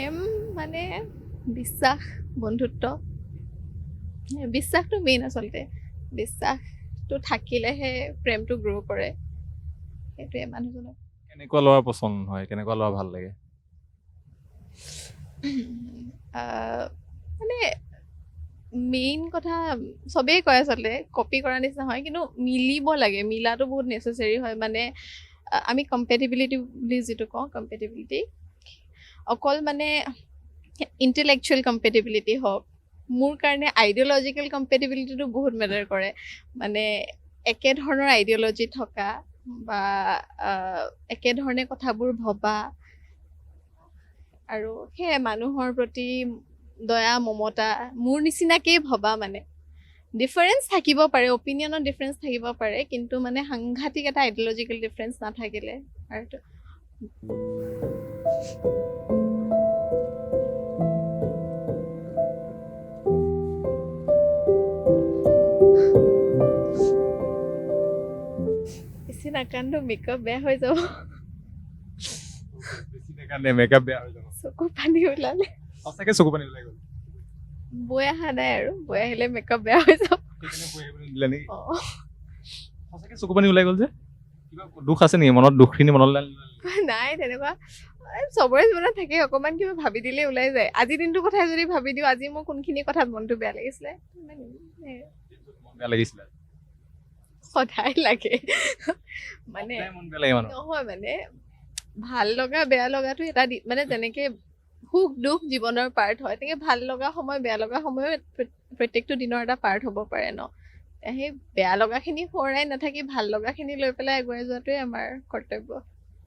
প্ৰেম মানে বিশ্বাস, বন্ধুত্ব, বিশ্বাসটো মেইন আচলতে। বিশ্বাসটো থাকিলেহে প্ৰেমটো গ্ৰ' কৰে, সেইটোৱে মানুহজনক। কেনেকুৱা ল'ৰা পচন্দ হয়, কেনেকুৱা ল'ৰা ভাল লাগে? আহ, মানে মেইন কথা চবেই কয় আচলতে, কপি কৰা নিচিনা হয়, কিন্তু মিলিব লাগে, মিলাটো বহুত নেচেচেৰী হয়। মানে আমি কম্পেটিবিলিটি বুলি যিটো কওঁ, কম্পেটিবিলিটি অকল মানে ইণ্টেলেকচুৱেল কম্পেটিবিলিটি হওক, মোৰ কাৰণে আইডিঅ'লজিকেল কম্পেটিবিলিটিটো বহুত মেটাৰ কৰে। মানে একেধৰণৰ আইডিঅ'লজি থকা বা একেধৰণে কথাবোৰ ভবা, আৰু সেয়াই মানুহৰ প্ৰতি দয়া মমতা মোৰ নিচিনাকেই ভবা। মানে ডিফাৰেঞ্চ থাকিব পাৰে, অপিনিয়নত ডিফাৰেঞ্চ থাকিব পাৰে, কিন্তু মানে সাংঘাতিক এটা আইডিঅ'লজিকেল ডিফাৰেঞ্চ নাথাকিলে আৰু বেছি নাকান্দো, মেকআপ বেয়া হৈ যাব, মেকআপ বেয়া হৈ যাব। চকু পানী ওলালে। সঁচাকে চকু পানী ওলাই গ'ল। বৈ অহা নাই আৰু, বৈ আহিলে মেকআপ বেয়া হৈ যাব। সেইকাৰণে বৈ আহিবলৈ নিদিলা নেকি? অঁ, সঁচাকে চকু পানী ওলাই গ'ল যে, কিবা দুখ আছে নেকি মনত? দুখখিনি মনত নাই তেনেকুৱা, চবৰে জীৱনত থাকে, অকণমান কিবা ভাবি দিলে ওলাই যায়। আজিৰ দিনটোৰ কথাই যদি ভাবি দিওঁ, আজি মোৰ কোনখিনি কথাত মনটো বেয়া লাগিছিলে, মন বেয়া লাগিছিলে? সদায় লাগে। মানে মন বেয়া লাগে মানুহ। নহয়, মানে ভাল লগা বেয়া লগাটো এটা মানে যেনেকে সুখ দুখ জীৱনৰ পাৰ্ট হয়, তেনেকে ভাল লগা সময় বেয়া লগা সময়ো প্ৰত্যেকটো দিনৰ এটা পাৰ্ট হ'ব পাৰে ন। সেই বেয়া লগাখিনি সোঁৱৰাই নাথাকি ভাল লগাখিনি লৈ পেলাই আগুৱাই যোৱাটোৱে আমাৰ কৰ্তব্য।